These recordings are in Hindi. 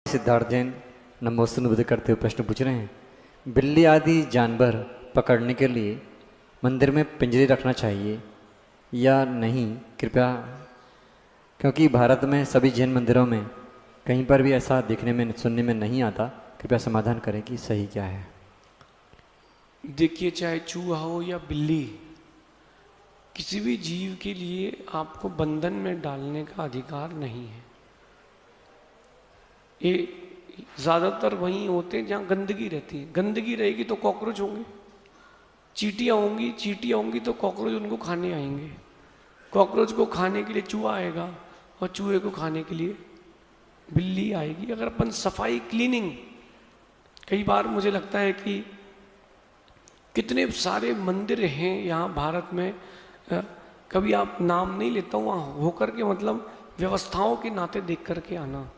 सिद्धार्थ जैन नमोस्तु निवेदन करते हुए प्रश्न पूछ रहे हैं, बिल्ली आदि जानवर पकड़ने के लिए मंदिर में पिंजरे रखना चाहिए या नहीं कृपया, क्योंकि भारत में सभी जैन मंदिरों में कहीं पर भी ऐसा देखने में सुनने में नहीं आता। कृपया समाधान करें कि सही क्या है। देखिए, चाहे चूहा हो या बिल्ली, किसी भी जीव के लिए आपको बंधन में डालने का अधिकार नहीं है। ये ज़्यादातर वहीं होते हैं जहाँ गंदगी रहती है। गंदगी रहेगी तो कॉकरोच होंगे, चींटियाँ होंगी तो कॉकरोच उनको खाने आएंगे, कॉकरोच को खाने के लिए चूहा आएगा और चूहे को खाने के लिए बिल्ली आएगी। अगर अपन सफाई क्लीनिंग, कई बार मुझे लगता है कि कितने सारे मंदिर हैं यहाँ भारत में, कभी आप नाम नहीं लेता हूँ, वहाँ होकर के मतलब व्यवस्थाओं के नाते देख करके आना।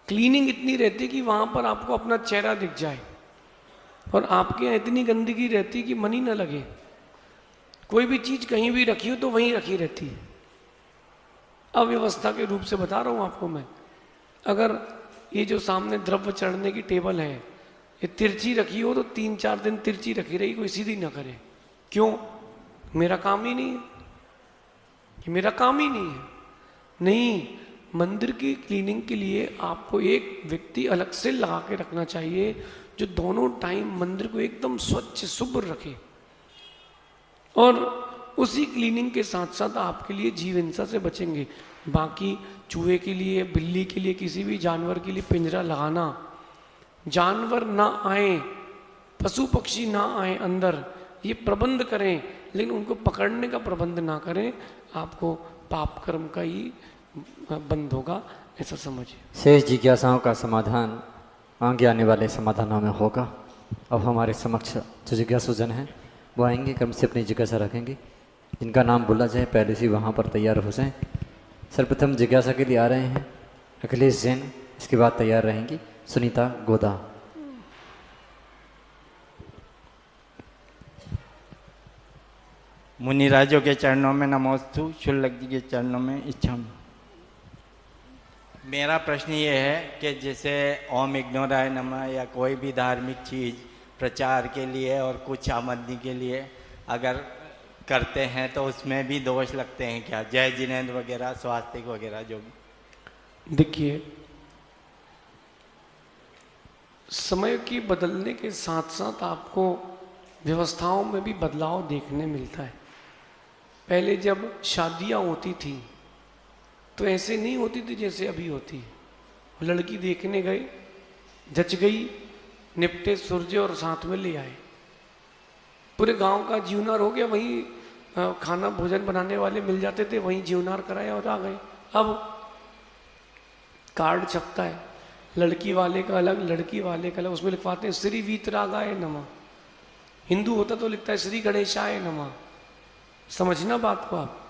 क्लीनिंग इतनी रहती कि वहाँ पर आपको अपना चेहरा दिख जाए, और आपके यहाँ इतनी गंदगी रहती कि मन ही न लगे। कोई भी चीज़ कहीं भी रखी हो तो वहीं रखी रहती है। अव्यवस्था के रूप से बता रहा हूँ आपको मैं। अगर ये जो सामने द्रव्य चढ़ने की टेबल है, ये तिरछी रखी हो तो 3-4 दिन तिरछी रखी रही, कोई सीधी ना करे। क्यों? मेरा काम ही नहीं है, ये मेरा काम ही नहीं है। नहीं, मंदिर की क्लीनिंग के लिए आपको एक व्यक्ति अलग से लगा के रखना चाहिए जो दोनों टाइम मंदिर को एकदम स्वच्छ शुभ्र रखे, और उसी क्लीनिंग के साथ साथ आपके लिए जीव हिंसा से बचेंगे। बाकी चूहे के लिए, बिल्ली के लिए, किसी भी जानवर के लिए पिंजरा लगाना, जानवर ना आए, पशु पक्षी ना आए अंदर, ये प्रबंध करें, लेकिन उनको पकड़ने का प्रबंध ना करें। आपको पाप कर्म का ही बंद होगा, ऐसा समझिए। शेष जिज्ञासाओं का समाधान आगे आने वाले समाधानों में होगा। अब हमारे समक्ष जो जिज्ञासुजन हैं वो आएंगे, क्रम से अपनी जिज्ञासा रखेंगे। जिनका नाम बोला जाए पहले से वहाँ पर तैयार हो जाएं। सर्वप्रथम जिज्ञासा के लिए आ रहे हैं अखिलेश जैन, इसके बाद तैयार रहेंगी सुनीता गोदा। मुनिराजों के चरणों में नमोस्तु, शुल्लक जी के चरणों में इच्छा। मेरा प्रश्न ये है कि जैसे ओम इग्नोराय नमः या कोई भी धार्मिक चीज़ प्रचार के लिए और कुछ आमदनी के लिए अगर करते हैं तो उसमें भी दोष लगते हैं क्या? जय जिनेंद्र वगैरह, स्वास्तिक वगैरह जो भी। देखिए, समय की बदलने के साथ साथ आपको व्यवस्थाओं में भी बदलाव देखने मिलता है। पहले जब शादियां होती थी तो ऐसे नहीं होती थी जैसे अभी होती है। लड़की देखने गए, जच गई, निपटे सुरजे और साथ में ले आए, पूरे गांव का जीवनार हो गया। वहीं खाना भोजन बनाने वाले मिल जाते थे, वहीं जीवनार कराया और आ गए। अब कार्ड छपता है, लड़की वाले का अलग, लड़की वाले का अलग, उसमें लिखवाते हैं श्री वीतरागाय नमः। हिंदू होता तो लिखता है श्री गणेशाय नमः। समझना बात को आप।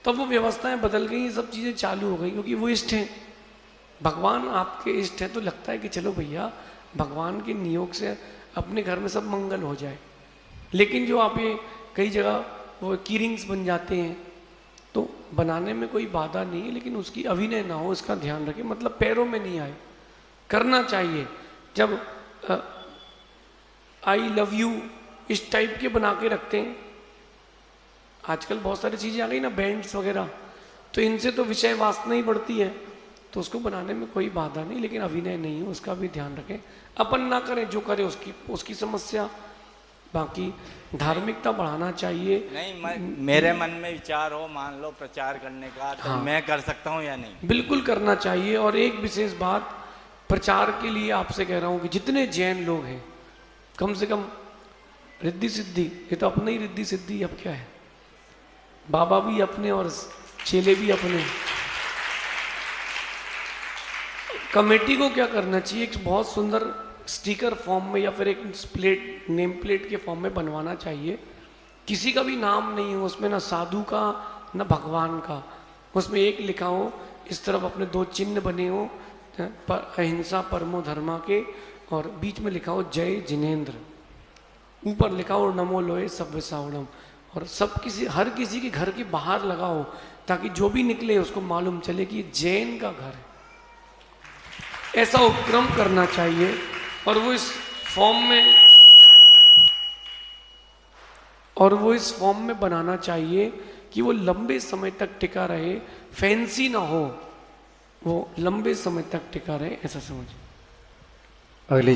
तब वो व्यवस्थाएं बदल गई, सब चीज़ें चालू हो गई, क्योंकि वो इष्ट हैं, भगवान आपके इष्ट हैं, तो लगता है कि चलो भैया भगवान के नियोग से अपने घर में सब मंगल हो जाए। लेकिन जो आप ये कई जगह वो की रिंग्स बन जाते हैं, तो बनाने में कोई बाधा नहीं है, लेकिन उसकी अभिनय ना हो, इसका ध्यान रखें। मतलब पैरों में नहीं आए, करना चाहिए। जब आई लव यू इस टाइप के बना के रखते हैं, आजकल बहुत सारी चीज़ें आ गई ना, बैंड्स वगैरह, तो इनसे तो विषय वासना ही बढ़ती है, तो उसको बनाने में कोई बाधा नहीं, लेकिन अभिनय नहीं हो, उसका भी ध्यान रखें। अपन ना करें, जो करे उसकी समस्या। बाकी धार्मिकता बढ़ाना चाहिए। नहीं, मेरे मन में विचार हो, मान लो प्रचार करने का, तो हाँ, मैं कर सकता हूँ या नहीं? बिल्कुल करना चाहिए। और एक विशेष बात प्रचार के लिए आपसे कह रहा हूँ कि जितने जैन लोग हैं, कम से कम रिद्धि सिद्धि, ये तो अपने ही रिद्धि सिद्धि, अब क्या है, बाबा भी अपने और चेले भी अपने। कमेटी को क्या करना चाहिए, एक बहुत सुंदर स्टिकर फॉर्म में या फिर एक प्लेट, नेम प्लेट के फॉर्म में बनवाना चाहिए। किसी का भी नाम नहीं हो उसमें, ना साधु का ना भगवान का। उसमें एक लिखा हो, इस तरफ अपने 2 चिन्ह बने हो, अहिंसा परमो धर्मा के, और बीच में लिखा हो जय जिनेंद्र, ऊपर लिखा हो नमो लोए सव्य सावणम। और सब हर किसी के घर के बाहर लगा हो, ताकि जो भी निकले उसको मालूम चले कि ये जैन का घर है। ऐसा उपक्रम करना चाहिए और वो इस फॉर्म में बनाना चाहिए कि वो लंबे समय तक टिका रहे, फैंसी ना हो, वो लंबे समय तक टिका रहे, ऐसा समझिए। अगली